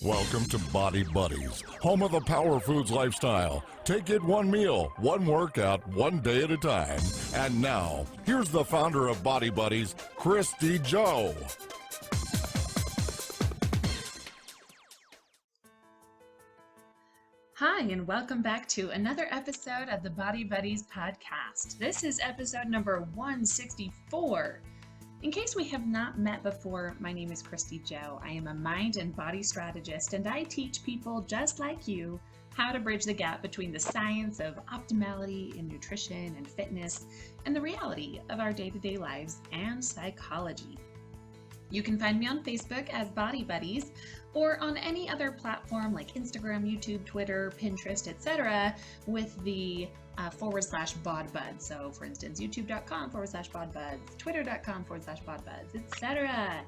Welcome to Body Buddies, home of the Power Foods lifestyle. Take it one meal, one workout, one day at a time. And now, here's the founder of Body Buddies, Christy Joe. Hi, and welcome back to another episode of the Body Buddies podcast. This is episode number 164. In case we have not met before, my name is Christy Joe. I am a mind and body strategist, and I teach people just like you how to bridge the gap between the science of optimality in nutrition and fitness and the reality of our day-to-day lives and psychology. You can find me on Facebook as Body Buddies or on any other platform like Instagram, YouTube, Twitter, Pinterest, etc. with the /BodBuds. So for instance, youtube.com/BodBuds, twitter.com/BodBuds, etc.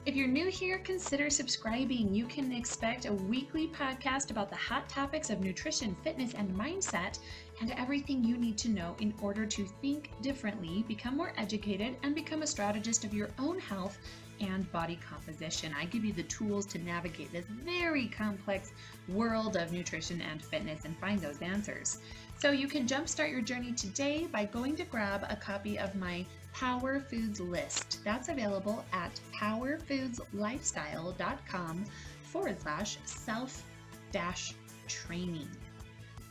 If you're new here, consider subscribing. You can expect a weekly podcast about the hot topics of nutrition, fitness, and mindset, and everything you need to know in order to think differently, become more educated, and become a strategist of your own health and body composition. I give you the tools to navigate this very complex world of nutrition and fitness and find those answers. So you can jumpstart your journey today by going to grab a copy of my Power Foods list. That's available at powerfoodslifestyle.com/self-training.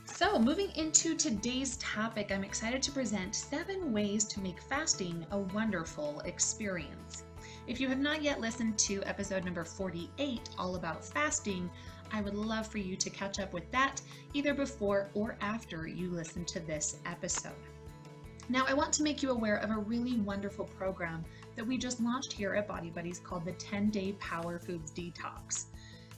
So moving into today's topic, I'm excited to present 7 ways to make fasting a wonderful experience. If you have not yet listened to episode number 48, all about fasting, I would love for you to catch up with that either before or after you listen to this episode. Now, I want to make you aware of a really wonderful program that we just launched here at Body Buddies called the 10-Day Power Foods Detox.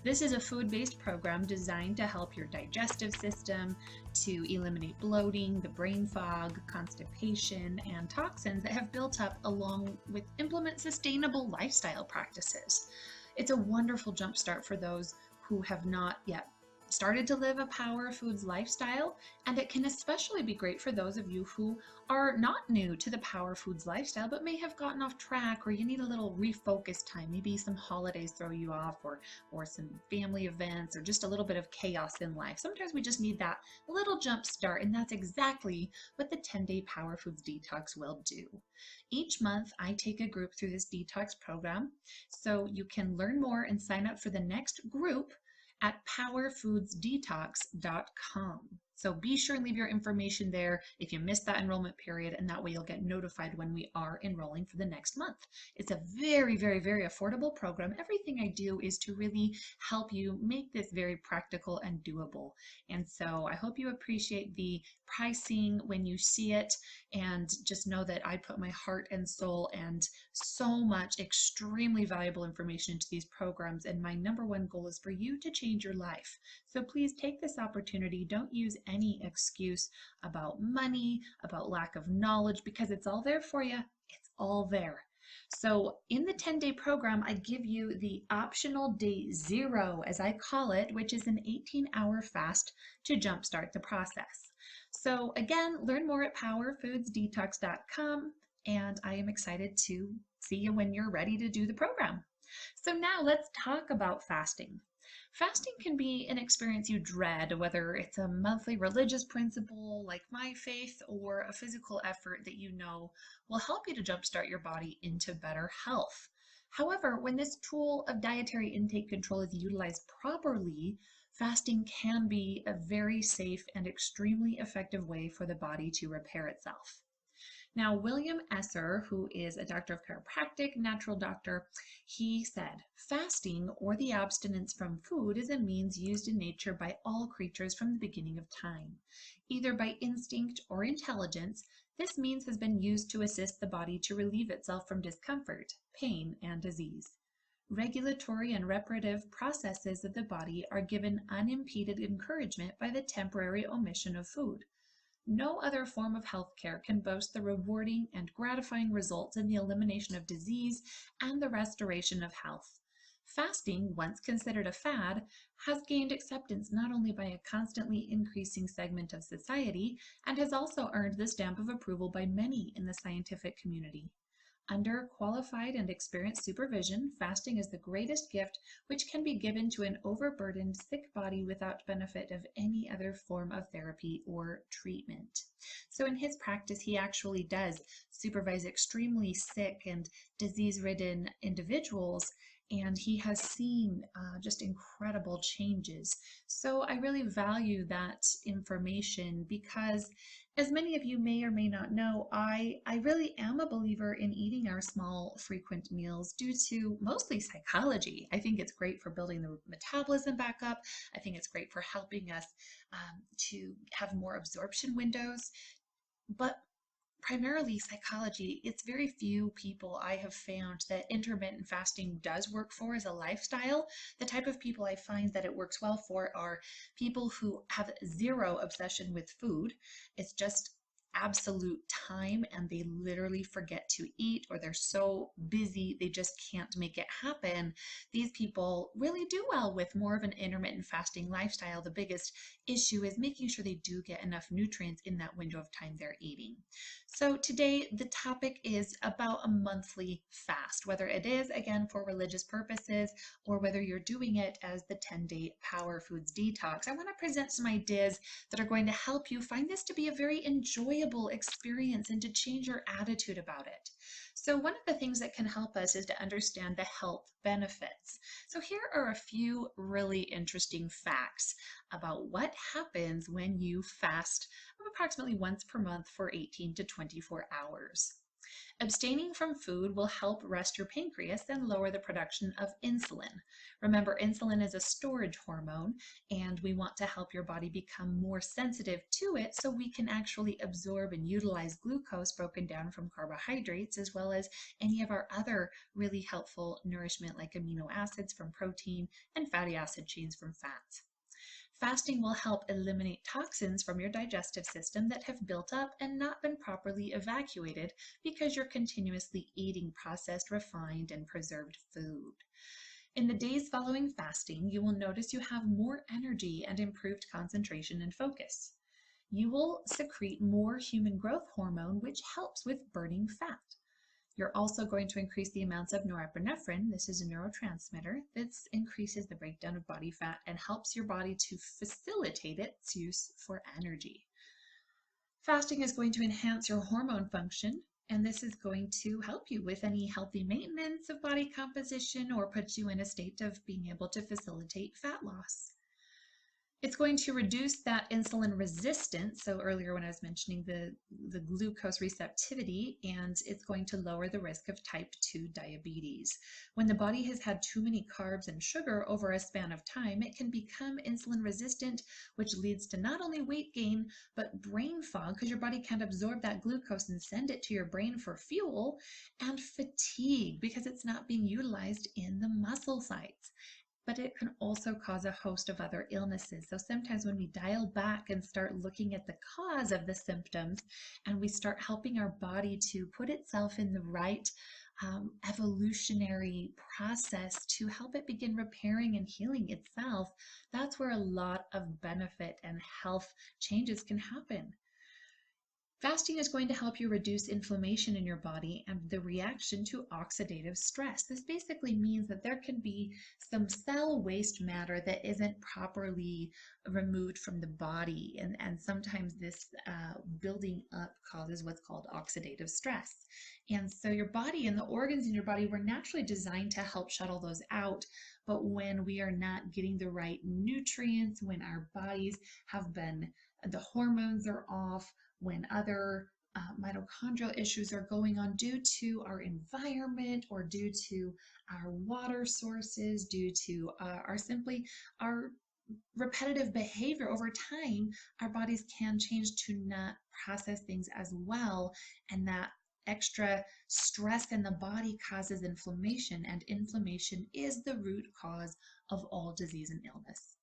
This is a food-based program designed to help your digestive system, to eliminate bloating, the brain fog, constipation, and toxins that have built up, along with implement sustainable lifestyle practices. It's a wonderful jumpstart for those who have not yet started to live a Power Foods lifestyle, and it can especially be great for those of you who are not new to the Power Foods lifestyle but may have gotten off track, or you need a little refocus time. Maybe some holidays throw you off, or some family events, or just a little bit of chaos in life. Sometimes we just need that little jump start, and that's exactly what the 10-Day Power Foods Detox will do. Each month, I take a group through this detox program, so you can learn more and sign up for the next group at powerfoodsdetox.com. So be sure and leave your information there if you missed that enrollment period, and that way you'll get notified when we are enrolling for the next month. It's a very, very, very affordable program. Everything I do is to really help you make this very practical and doable. And so I hope you appreciate the pricing when you see it, and just know that I put my heart and soul and so much extremely valuable information into these programs, and my number one goal is for you to change your life. So please take this opportunity. Don't use any excuse about money, about lack of knowledge, because it's all there for you. It's all there. So in the 10-day program, I give you the optional day 0, as I call it, which is an 18-hour fast to jumpstart the process. So again, learn more at powerfoodsdetox.com, and I am excited to see you when you're ready to do the program. So now let's talk about fasting. Fasting can be an experience you dread, whether it's a monthly religious principle like my faith, or a physical effort that you know will help you to jumpstart your body into better health. However, when this tool of dietary intake control is utilized properly, fasting can be a very safe and extremely effective way for the body to repair itself. Now, William Esser, who is a doctor of chiropractic, natural doctor, he said, fasting, or the abstinence from food, is a means used in nature by all creatures from the beginning of time. Either by instinct or intelligence, this means has been used to assist the body to relieve itself from discomfort, pain, and disease. Regulatory and reparative processes of the body are given unimpeded encouragement by the temporary omission of food. No other form of healthcare can boast the rewarding and gratifying results in the elimination of disease and the restoration of health. Fasting, once considered a fad, has gained acceptance not only by a constantly increasing segment of society, and has also earned the stamp of approval by many in the scientific community. Under qualified and experienced supervision, fasting is the greatest gift which can be given to an overburdened, sick body without benefit of any other form of therapy or treatment. So, in his practice, he actually does supervise extremely sick and disease ridden individuals, and he has seen just incredible changes. So, I really value that information because, as many of you may or may not know, I really am a believer in eating our small, frequent meals due to mostly psychology. I think it's great for building the metabolism back up. I think it's great for helping us to have more absorption windows. But primarily psychology, it's very few people I have found that intermittent fasting does work for as a lifestyle. The type of people I find that it works well for are people who have zero obsession with food. It's just absolute time and they literally forget to eat, or they're so busy they just can't make it happen. These people really do well with more of an intermittent fasting lifestyle. The biggest issue is making sure they do get enough nutrients in that window of time they're eating. So today the topic is about a monthly fast, whether it is again for religious purposes or whether you're doing it as the 10-day Power Foods Detox. I want to present some ideas that are going to help you find this to be a very enjoyable experience and to change your attitude about it. So one of the things that can help us is to understand the health benefits. So here are a few really interesting facts about what happens when you fast approximately once per month for 18 to 24 hours. Abstaining from food will help rest your pancreas and lower the production of insulin. Remember, insulin is a storage hormone, and we want to help your body become more sensitive to it so we can actually absorb and utilize glucose broken down from carbohydrates, as well as any of our other really helpful nourishment like amino acids from protein and fatty acid chains from fats. Fasting will help eliminate toxins from your digestive system that have built up and not been properly evacuated because you're continuously eating processed, refined, and preserved food. In the days following fasting, you will notice you have more energy and improved concentration and focus. You will secrete more human growth hormone, which helps with burning fat. You're also going to increase the amounts of norepinephrine. This is a neurotransmitter that increases the breakdown of body fat and helps your body to facilitate its use for energy. Fasting is going to enhance your hormone function, and this is going to help you with any healthy maintenance of body composition or put you in a state of being able to facilitate fat loss. It's going to reduce that insulin resistance. So earlier when I was mentioning the glucose receptivity, and it's going to lower the risk of type 2 diabetes. When the body has had too many carbs and sugar over a span of time, it can become insulin resistant, which leads to not only weight gain, but brain fog because your body can't absorb that glucose and send it to your brain for fuel, and fatigue because it's not being utilized in the muscle sites. But it can also cause a host of other illnesses. So sometimes when we dial back and start looking at the cause of the symptoms and we start helping our body to put itself in the right evolutionary process to help it begin repairing and healing itself, that's where a lot of benefit and health changes can happen. Fasting is going to help you reduce inflammation in your body and the reaction to oxidative stress. This basically means that there can be some cell waste matter that isn't properly removed from the body, and sometimes this building up causes what's called oxidative stress. And so your body and the organs in your body were naturally designed to help shuttle those out, but when we are not getting the right nutrients, when our bodies have been, the hormones are off, when other mitochondrial issues are going on due to our environment or due to our water sources, due to our repetitive behavior over time, our bodies can change to not process things as well, and that extra stress in the body causes inflammation, and inflammation is the root cause of all disease and illness.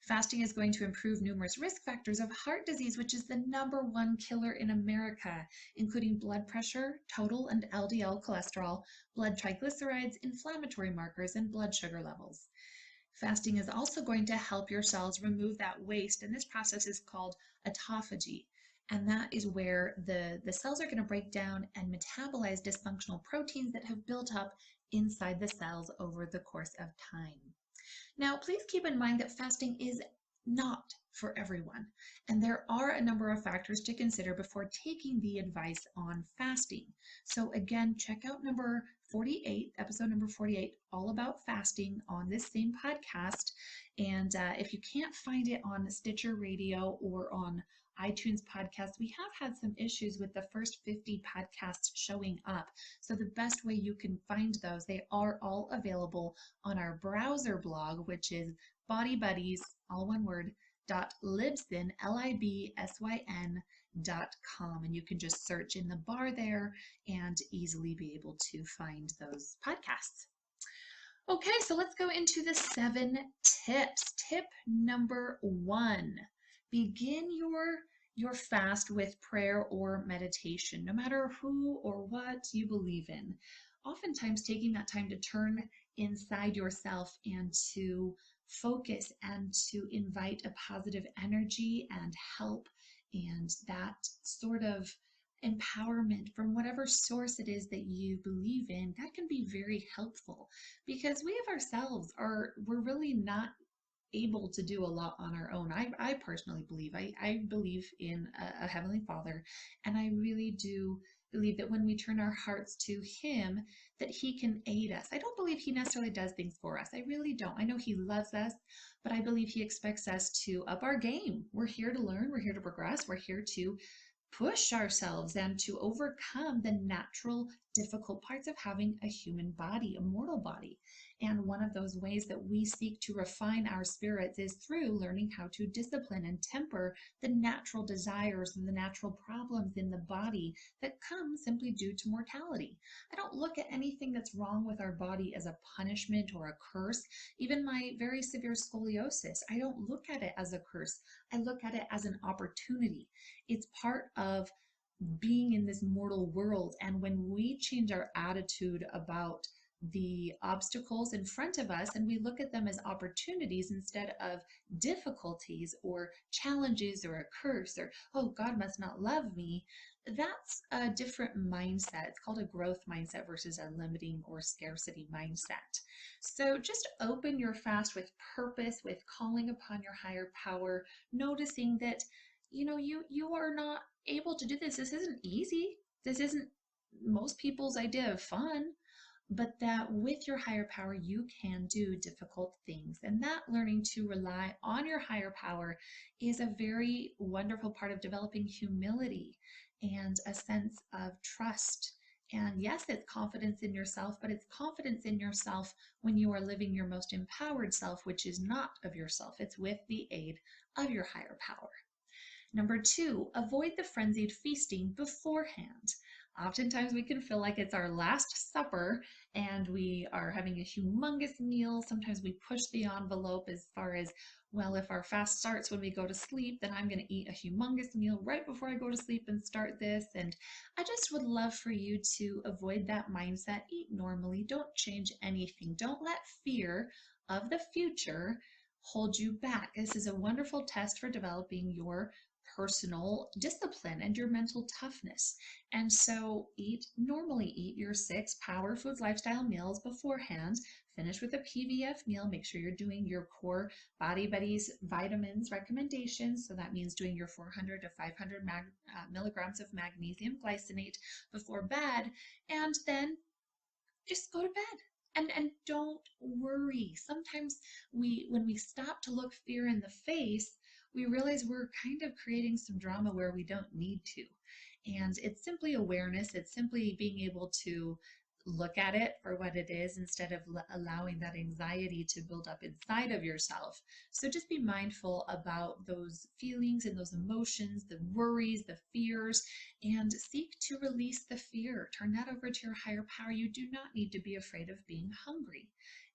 Fasting is going to improve numerous risk factors of heart disease, which is the #1 killer in America, including blood pressure, total and LDL cholesterol, blood triglycerides, inflammatory markers, and blood sugar levels. Fasting is also going to help your cells remove that waste, and this process is called autophagy. And that is where the cells are going to break down and metabolize dysfunctional proteins that have built up inside the cells over the course of time. Now, please keep in mind that fasting is not for everyone, and there are a number of factors to consider before taking the advice on fasting. So again, check out number 48, episode number 48, all about fasting on this same podcast. And if you can't find it on Stitcher Radio or on iTunes podcast, we have had some issues with the first 50 podcasts showing up. So the best way you can find those, they are all available on our browser blog, which is bodybuddies, all one word, .libsyn, libsyn.com. And you can just search in the bar there and easily be able to find those podcasts. Okay, so let's go into the 7 tips. Tip number 1, begin your fast with prayer or meditation, no matter who or what you believe in. Oftentimes taking that time to turn inside yourself and to focus and to invite a positive energy and help and that sort of empowerment from whatever source it is that you believe in, that can be very helpful, because we of ourselves we're really not able to do a lot on our own. I personally believe, I believe in a Heavenly Father, and I really do believe that when we turn our hearts to Him, that He can aid us. I don't believe He necessarily does things for us. I really don't. I know He loves us, but I believe He expects us to up our game. We're here to learn, we're here to progress, we're here to push ourselves and to overcome the natural difficult parts of having a human body, a mortal body. And one of those ways that we seek to refine our spirits is through learning how to discipline and temper the natural desires and the natural problems in the body that come simply due to mortality. I don't look at anything that's wrong with our body as a punishment or a curse. Even my very severe scoliosis, I don't look at it as a curse. I look at it as an opportunity. It's part of being in this mortal world. And when we change our attitude about the obstacles in front of us and we look at them as opportunities instead of difficulties or challenges or a curse or, oh, God must not love me, that's a different mindset. It's called a growth mindset versus a limiting or scarcity mindset. So just open your fast with purpose, with calling upon your higher power, noticing that you are not able to do this. This isn't easy. This isn't most people's idea of fun, but that with your higher power, you can do difficult things. And that learning to rely on your higher power is a very wonderful part of developing humility and a sense of trust. And yes, it's confidence in yourself, but it's confidence in yourself when you are living your most empowered self, which is not of yourself. It's with the aid of your higher power. Number 2, avoid the frenzied feasting beforehand. Oftentimes we can feel like it's our last supper and we are having a humongous meal. Sometimes we push the envelope as far as, well, if our fast starts when we go to sleep, then I'm going to eat a humongous meal right before I go to sleep and start this. And I just would love for you to avoid that mindset. Eat normally. Don't change anything. Don't let fear of the future hold you back. This is a wonderful test for developing your personal discipline and your mental toughness. And so eat normally, eat your 6 Power Foods lifestyle meals beforehand. Finish with a PVF meal. Make sure you're doing your core Body Buddies vitamins recommendations. So that means doing your 400 to 500 milligrams of magnesium glycinate before bed, and then just go to bed. And don't worry. Sometimes when we stop to look fear in the face, we realize we're kind of creating some drama where we don't need to. And it's simply awareness. It's simply being able to look at it for what it is instead of allowing that anxiety to build up inside of yourself. So just be mindful about those feelings and those emotions, the worries, the fears, and seek to release the fear. Turn that over to your higher power. You do not need to be afraid of being hungry.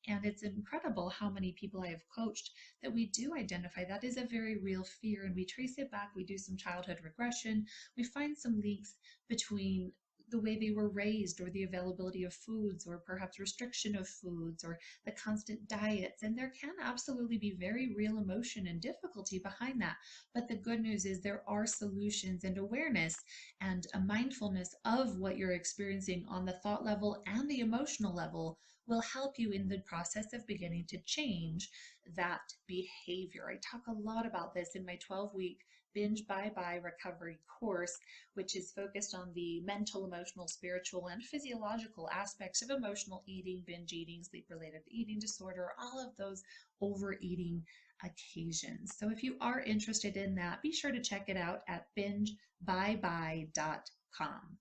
And it's incredible how many people I have coached that we do identify that is a very real fear, and we trace it back. We do some childhood regression. We find some links between the way they were raised, or the availability of foods, or perhaps restriction of foods, or the constant diets. And there can absolutely be very real emotion and difficulty behind that. But the good news is there are solutions, and awareness and a mindfulness of what you're experiencing on the thought level and the emotional level will help you in the process of beginning to change that behavior. I talk a lot about this in my 12-week Binge Bye Bye Recovery course, which is focused on the mental, emotional, spiritual, and physiological aspects of emotional eating, binge eating, sleep-related eating disorder, all of those overeating occasions. So if you are interested in that, be sure to check it out at bingebyebye.com.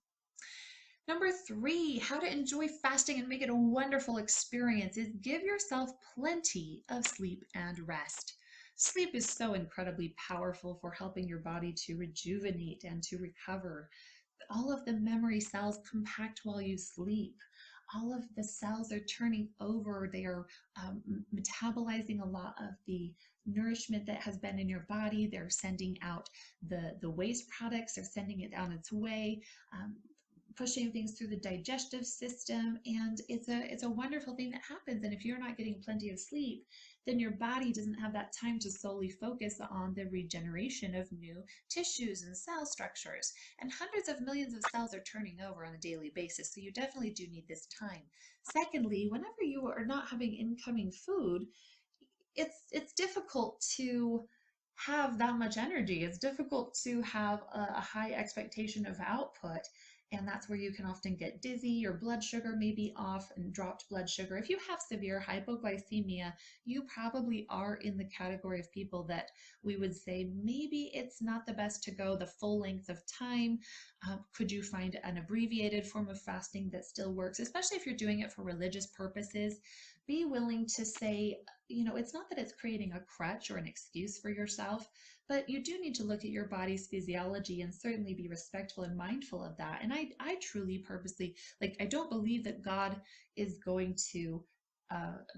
Number 3, how to enjoy fasting and make it a wonderful experience is give yourself plenty of sleep and rest. Sleep is so incredibly powerful for helping your body to rejuvenate and to recover. All of the memory cells compact while you sleep. All of the cells are turning over. They are metabolizing a lot of the nourishment that has been in your body. They're sending out the waste products. They're sending it on its way. Pushing things through the digestive system, and it's a wonderful thing that happens. And if you're not getting plenty of sleep, then your body doesn't have that time to solely focus on the regeneration of new tissues and cell structures. And hundreds of millions of cells are turning over on a daily basis, so you definitely do need this time. Secondly, whenever you are not having incoming food, it's difficult to have that much energy. It's difficult to have a high expectation of output. And that's where you can often get dizzy. Your blood sugar may be off, and dropped blood sugar. If you have severe hypoglycemia, you probably are in the category of people that we would say maybe it's not the best to go the full length of time. Could you find an abbreviated form of fasting that still works, especially if you're doing it for religious purposes? Be willing to say, it's not that it's creating a crutch or an excuse for yourself, but you do need to look at your body's physiology and certainly be respectful and mindful of that. And I truly purposely, I don't believe that God is going to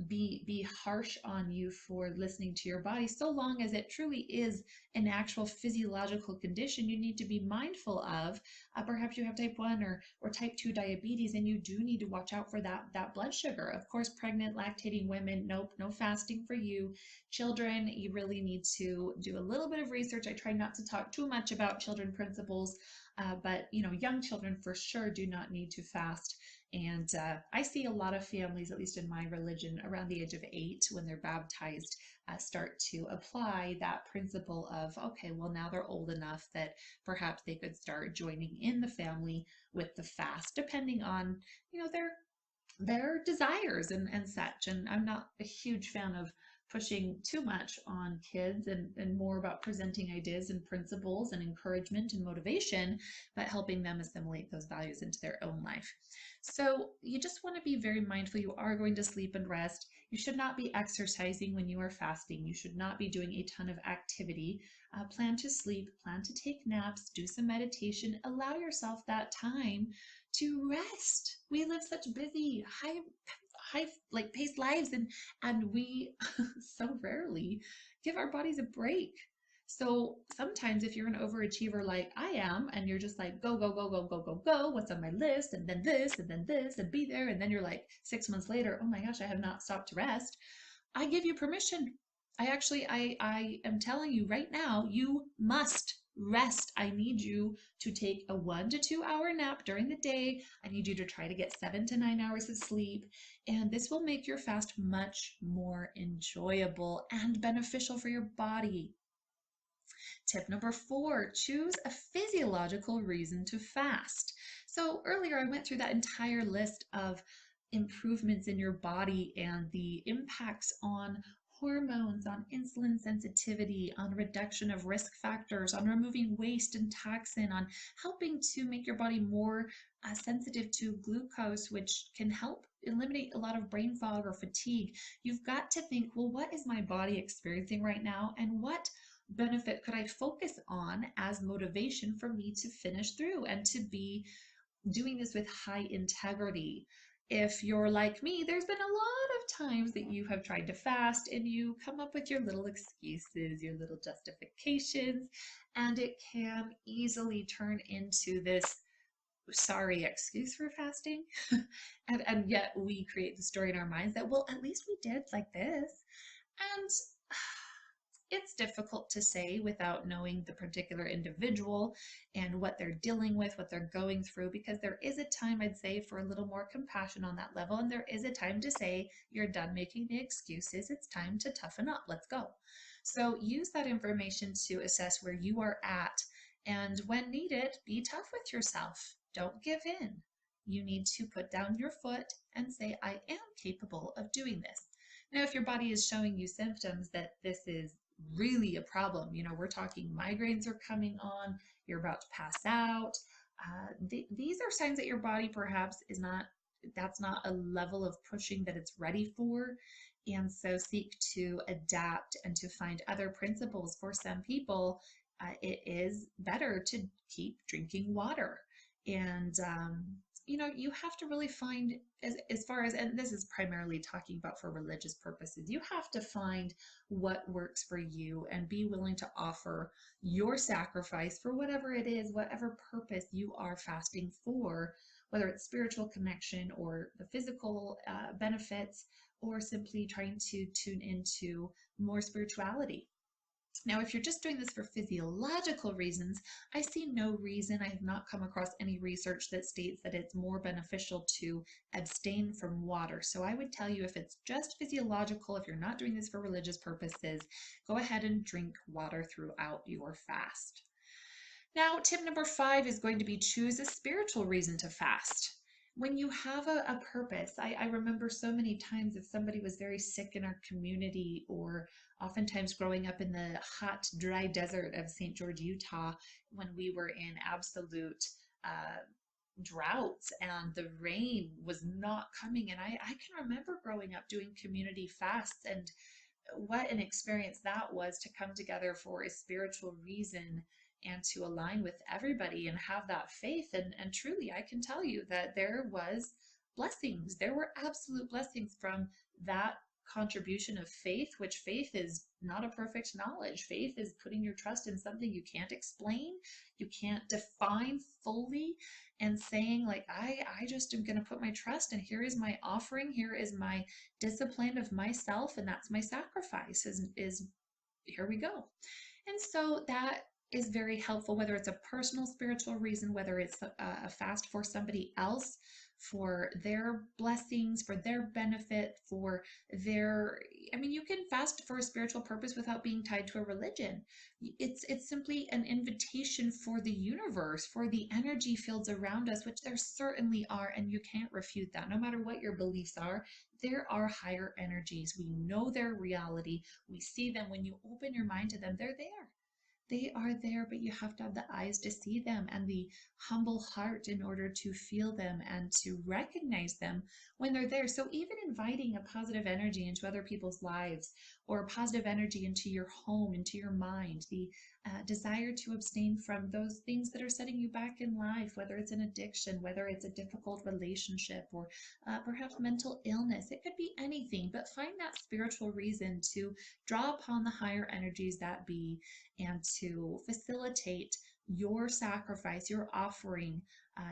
be harsh on you for listening to your body, so long as it truly is an actual physiological condition you need to be mindful of. Perhaps you have type 1 or type 2 diabetes, and you do need to watch out for that blood sugar. Of course, pregnant, lactating women, nope, no fasting for you. Children, you really need to do a little bit of research. I try not to talk too much about children principles, but young children for sure do not need to fast. And I see a lot of families, at least in my religion, around the age of 8, when they're baptized, start to apply that principle of, okay, well, now they're old enough that perhaps they could start joining in the family with the fast, depending on, their desires and such. And I'm not a huge fan of pushing too much on kids, and more about presenting ideas and principles and encouragement and motivation, but helping them assimilate those values into their own life. So you just want to be very mindful. You are going to sleep and rest. You should not be exercising when you are fasting. You should not be doing a ton of activity. Plan to sleep, plan to take naps, do some meditation, allow yourself that time to rest. We live such busy, high paced lives, and we so rarely give our bodies a break. So sometimes if you're an overachiever like I am, and you're just like, go, go, go, go, go, go, go, what's on my list, and then this, and then this, and be there, and then you're like 6 months later, oh my gosh, I have not stopped to rest. I give you permission. I am telling you right now, you must rest. I need you to take a 1 to 2 hour nap during the day. I need you to try to get 7 to 9 hours of sleep. And this will make your fast much more enjoyable and beneficial for your body. Tip number 4, choose a physiological reason to fast. So earlier I went through that entire list of improvements in your body and the impacts on hormones, on insulin sensitivity, on reduction of risk factors, on removing waste and toxin, on helping to make your body more sensitive to glucose, which can help eliminate a lot of brain fog or fatigue. You've got to think, well, what is my body experiencing right now, and what benefit could I focus on as motivation for me to finish through and to be doing this with high integrity? If you're like me, there's been a lot of times that you have tried to fast and you come up with your little excuses, your little justifications, and it can easily turn into this sorry excuse for fasting. And yet we create the story in our minds that, well, at least we did like this. And it's difficult to say without knowing the particular individual and what they're dealing with, what they're going through, because there is a time, I'd say, for a little more compassion on that level. And there is a time to say, you're done making the excuses. It's time to toughen up. Let's go. So use that information to assess where you are at. And when needed, be tough with yourself. Don't give in. You need to put down your foot and say, I am capable of doing this. Now, if your body is showing you symptoms that this is really a problem, we're talking migraines are coming on, you're about to pass out. These are signs that your body perhaps is not, that's not a level of pushing that it's ready for. And so seek to adapt and to find other principles. For some people, it is better to keep drinking water. And you have to really find, as far as, and this is primarily talking about for religious purposes, you have to find what works for you and be willing to offer your sacrifice for whatever it is, whatever purpose you are fasting for, whether it's spiritual connection or the physical benefits, or simply trying to tune into more spirituality. Now, if you're just doing this for physiological reasons, I see no reason. I have not come across any research that states that it's more beneficial to abstain from water. So I would tell you, if it's just physiological, if you're not doing this for religious purposes, go ahead and drink water throughout your fast. Now, tip number 5 is going to be choose a spiritual reason to fast. When you have a purpose, I remember so many times if somebody was very sick in our community, or oftentimes growing up in the hot, dry desert of St. George, Utah, when we were in absolute droughts and the rain was not coming. And I can remember growing up doing community fasts, and what an experience that was to come together for a spiritual reason and to align with everybody and have that faith. And truly, I can tell you that there was blessings. There were absolute blessings from that contribution of faith, which faith is not a perfect knowledge. Faith is putting your trust in something you can't explain, you can't define fully, and saying, like, I just am going to put my trust, and here is my offering, here is my discipline of myself, and that's my sacrifice, is here we go. And so that is very helpful, whether it's a personal spiritual reason, whether it's a fast for somebody else, for their blessings, for their benefit, for their, I mean, you can fast for a spiritual purpose without being tied to a religion. It's simply an invitation for the universe, for the energy fields around us, which there certainly are, and you can't refute that. No matter what your beliefs are, there are higher energies. We know their reality. We see them. When you open your mind to them, they're there. They are there, but you have to have the eyes to see them and the humble heart in order to feel them and to recognize them when they're there. So even inviting a positive energy into other people's lives, or positive energy into your home, into your mind, the desire to abstain from those things that are setting you back in life, whether it's an addiction, whether it's a difficult relationship, or perhaps mental illness. It could be anything, but find that spiritual reason to draw upon the higher energies that be, and to facilitate your sacrifice, your offering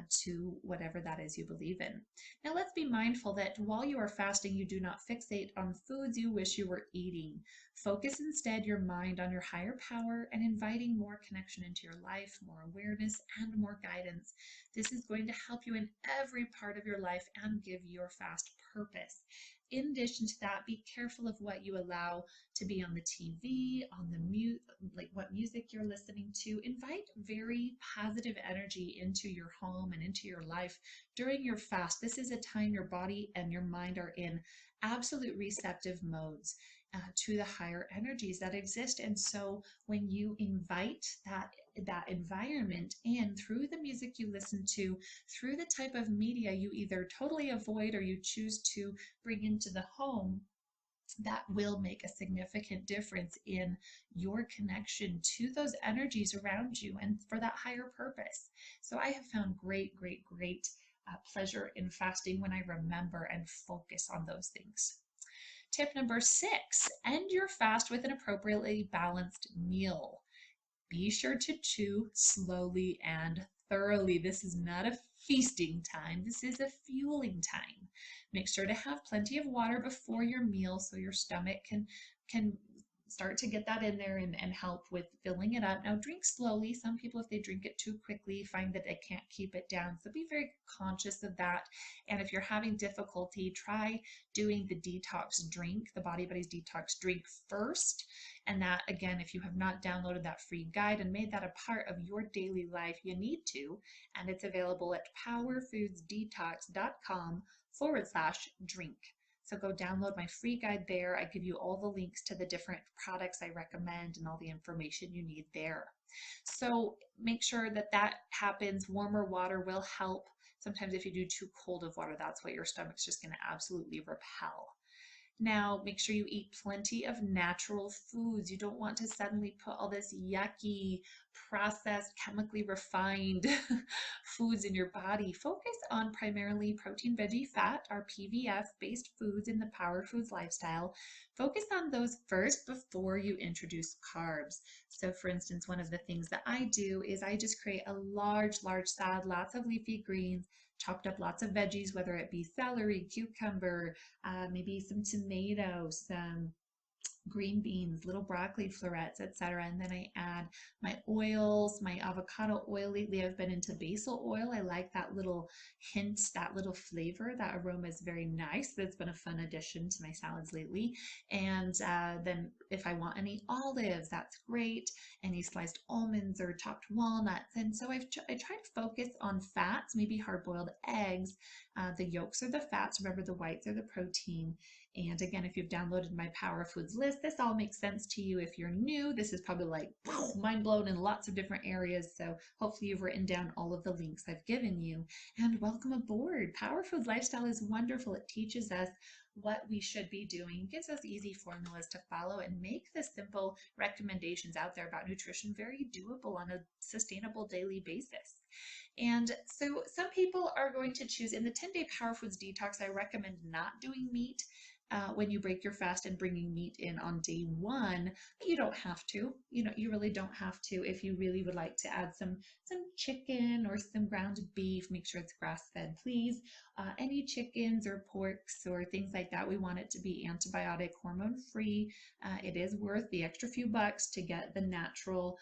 to whatever that is you believe in. Now, let's be mindful that while you are fasting, you do not fixate on foods you wish you were eating. Focus instead your mind on your higher power and inviting more connection into your life, more awareness, and more guidance. This is going to help you in every part of your life and give your fast purpose. In addition to that, be careful of what you allow to be on the TV, on the like what music you're listening to. Invite very positive energy into your home and into your life during your fast. This is a time your body and your mind are in absolute receptive modes to the higher energies that exist. And so when you invite that environment in through the music you listen to, through the type of media you either totally avoid or you choose to bring into the home, that will make a significant difference in your connection to those energies around you and for that higher purpose. So I have found great pleasure in fasting when I remember and focus on those things. Tip number 6, end your fast with an appropriately balanced meal. Be sure to chew slowly and thoroughly. This is not a feasting time. This is a fueling time. Make sure to have plenty of water before your meal so your stomach can start to get that in there and help with filling it up. Now drink slowly. Some people, if they drink it too quickly, find that they can't keep it down. So be very conscious of that. And if you're having difficulty, try doing the detox drink, the Body Buddies detox drink first. And that, again, if you have not downloaded that free guide and made that a part of your daily life, you need to. And it's available at powerfoodsdetox.com/drink. So go download my free guide there. I give you all the links to the different products I recommend and all the information you need there. So make sure that that happens. Warmer water will help. Sometimes if you do too cold of water, that's what your stomach's just going to absolutely repel. Now, make sure you eat plenty of natural foods. You don't want to suddenly put all this yucky, processed, chemically refined foods in your body. Focus on primarily protein, veggie, fat, our PVF-based foods in the Power Foods lifestyle. Focus on those first before you introduce carbs. So for instance, one of the things that I do is I just create a large salad, lots of leafy greens, chopped up lots of veggies, whether it be celery, cucumber, maybe some tomatoes, some green beans, little broccoli florets, etc. And then I add my oils, my avocado oil. Lately I've been into basil oil. I like that little hint, that little flavor. That aroma is very nice. That's been a fun addition to my salads lately. And then if I want any olives, that's great. Any sliced almonds or chopped walnuts. And so I try to focus on fats, maybe hard-boiled eggs. The yolks are the fats. Remember, the whites are the protein. And again, if you've downloaded my Power Foods list, this all makes sense to you. If you're new, this is probably like mind blown in lots of different areas. So hopefully you've written down all of the links I've given you. And welcome aboard. Power Foods Lifestyle is wonderful. It teaches us what we should be doing, gives us easy formulas to follow, and make the simple recommendations out there about nutrition very doable on a sustainable daily basis. And so some people are going to choose in the 10-day Power Foods detox. I recommend not doing meat when you break your fast and bringing meat in on day one. You don't have to. You really don't have to. If you really would like to add some chicken or some ground beef, make sure it's grass-fed, please. Any chickens or porks or things like that, we want it to be antibiotic, hormone-free. It is worth the extra few bucks to get the natural,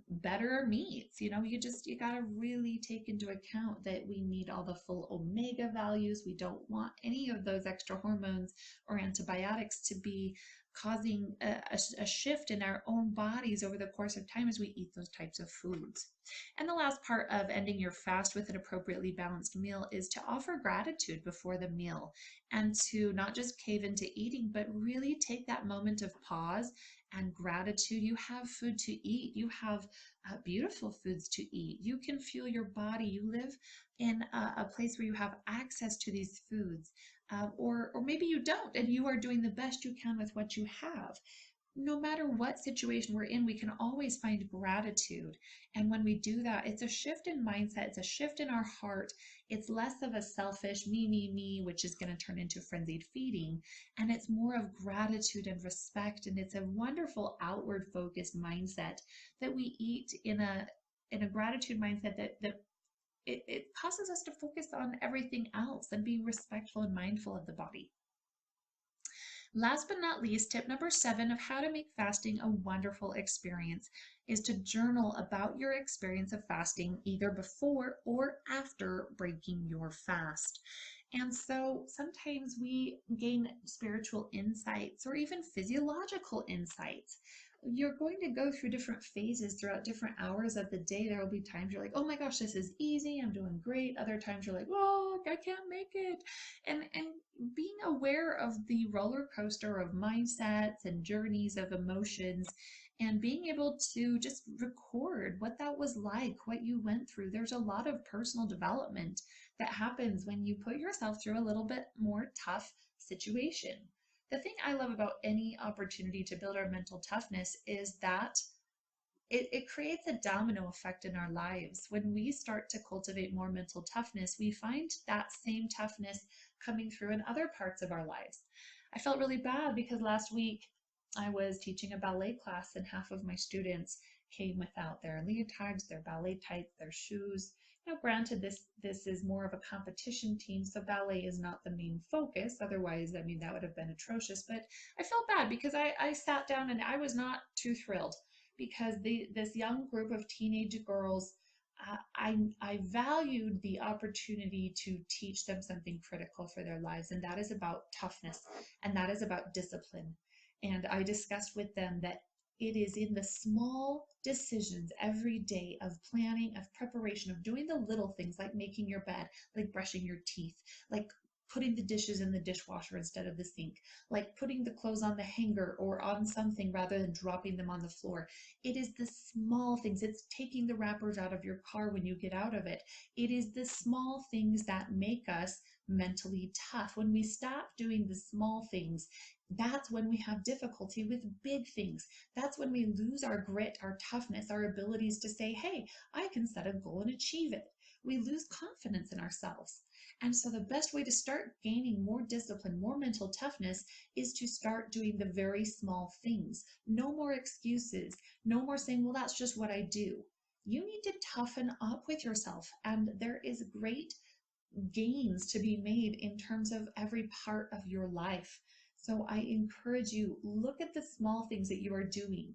better meats. You got to really take into account that we need all the full omega values. We don't want any of those extra hormones or antibiotics to be causing a shift in our own bodies over the course of time as we eat those types of foods. And the last part of ending your fast with an appropriately balanced meal is to offer gratitude before the meal, and to not just cave into eating, but really take that moment of pause and gratitude. You have food to eat. You have beautiful foods to eat. You can fuel your body. You live in a place where you have access to these foods. Or maybe you don't, and you are doing the best you can with what you have. No matter what situation we're in, we can always find gratitude. And when we do that, it's a shift in mindset, it's a shift in our heart. It's less of a selfish me, which is going to turn into frenzied feeding. And it's more of gratitude and respect. And it's a wonderful outward focused mindset that we eat in a gratitude mindset that it causes us to focus on everything else and being respectful and mindful of the body. Last but not least, tip number 7 of how to make fasting a wonderful experience is to journal about your experience of fasting either before or after breaking your fast. And so sometimes we gain spiritual insights or even physiological insights. You're going to go through different phases throughout different hours of the day. There will be times you're like, oh my gosh, this is easy, I'm doing great. Other times you're like, oh, I can't make it. And being aware of the roller coaster of mindsets and journeys of emotions, and being able to just record what that was like, what you went through. There's a lot of personal development that happens when you put yourself through a little bit more tough situation. The thing I love about any opportunity to build our mental toughness is that it creates a domino effect in our lives. When we start to cultivate more mental toughness, we find that same toughness coming through in other parts of our lives. I felt really bad because last week I was teaching a ballet class and half of my students came without their leotards, their ballet tights, their shoes. Now, granted, this is more of a competition team, so ballet is not the main focus. Otherwise, I mean, that would have been atrocious. But I felt bad because I sat down and I was not too thrilled because this young group of teenage girls, I valued the opportunity to teach them something critical for their lives, and that is about toughness, and that is about discipline. And I discussed with them that it is in the small decisions every day of planning, of preparation, of doing the little things like making your bed, like brushing your teeth, like putting the dishes in the dishwasher instead of the sink, like putting the clothes on the hanger or on something rather than dropping them on the floor. It is the small things. It's taking the wrappers out of your car when you get out of it. It is the small things that make us mentally tough. When we stop doing the small things, that's when we have difficulty with big things. That's when we lose our grit, our toughness, our abilities to say, hey, I can set a goal and achieve it. We lose confidence in ourselves. And so the best way to start gaining more discipline, more mental toughness, is to start doing the very small things. No more excuses. No more saying, well, that's just what I do. You need to toughen up with yourself. And there is great gains to be made in terms of every part of your life. So I encourage you, look at the small things that you are doing,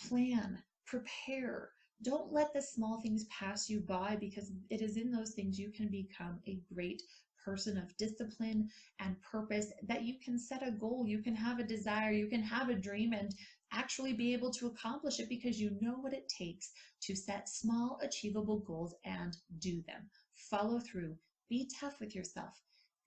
plan, prepare. Don't let the small things pass you by, because it is in those things you can become a great person of discipline and purpose, that you can set a goal, you can have a desire, you can have a dream and actually be able to accomplish it because you know what it takes to set small, achievable goals and do them. Follow through. Be tough with yourself.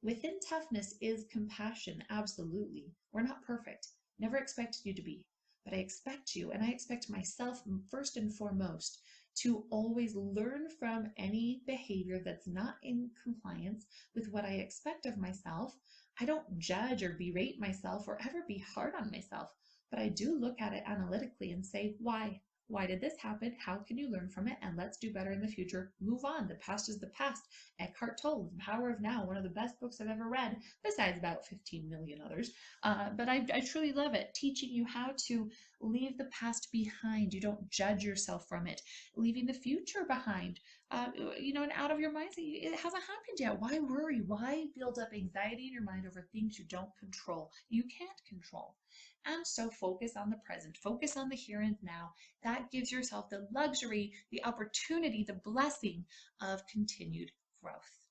Within toughness is compassion, absolutely. We're not perfect. Never expected you to be. But I expect you, and I expect myself first and foremost, to always learn from any behavior that's not in compliance with what I expect of myself. I don't judge or berate myself or ever be hard on myself, but I do look at it analytically and say, why? Why did this happen? How can you learn from it? And let's do better in the future. Move on. The past is the past. Eckhart Tolle, The Power of Now, one of the best books I've ever read, besides about 15 million others. But I truly love it, teaching you how to leave the past behind. You don't judge yourself from it. Leaving the future behind, and out of your mind. It hasn't happened yet. Why worry? Why build up anxiety in your mind over things you don't control? You can't control. And so focus on the present, focus on the here and now. That gives yourself the luxury, the opportunity, the blessing of continued growth.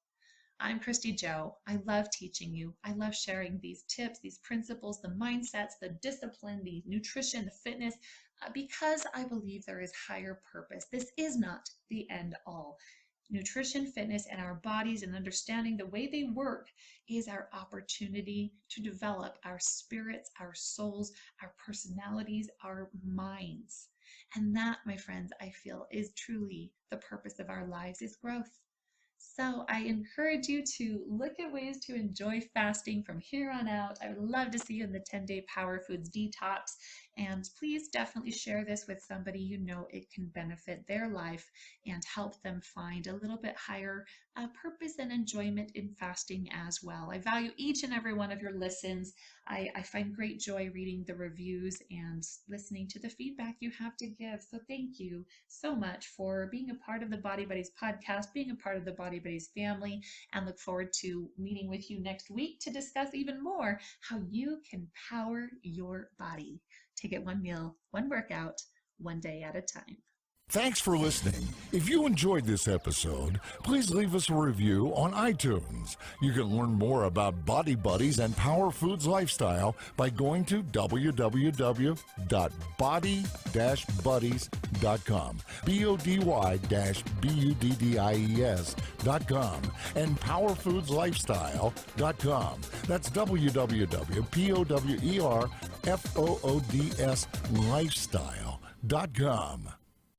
I'm Christy Joe. I love teaching you. I love sharing these tips, these principles, the mindsets, the discipline, the nutrition, the fitness, because I believe there is higher purpose. This is not the end all. Nutrition, fitness, and our bodies and understanding the way they work is our opportunity to develop our spirits, our souls, our personalities, our minds. And that, my friends, I feel is truly the purpose of our lives, is growth. So I encourage you to look at ways to enjoy fasting from here on out. I would love to see you in the 10-day Power Foods Detox. And please definitely share this with somebody you know it can benefit their life and help them find a little bit higher purpose and enjoyment in fasting as well. I value each and every one of your listens. I find great joy reading the reviews and listening to the feedback you have to give. So thank you so much for being a part of the Body Buddies podcast, being a part of the Body Buddies family, and look forward to meeting with you next week to discuss even more how you can power your body. Take it one meal, one workout, one day at a time. Thanks for listening. If you enjoyed this episode, please leave us a review on iTunes. You can learn more about Body Buddies and Power Foods Lifestyle by going to www.body-buddies.com, BODY-BUDDIES.com, and powerfoodslifestyle.com. That's www.POWERFOODS-lifestyle.com.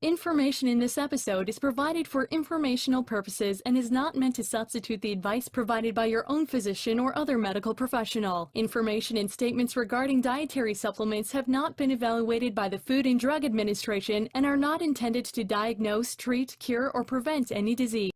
Information in this episode is provided for informational purposes and is not meant to substitute the advice provided by your own physician or other medical professional. Information and statements regarding dietary supplements have not been evaluated by the Food and Drug Administration and are not intended to diagnose, treat, cure, or prevent any disease.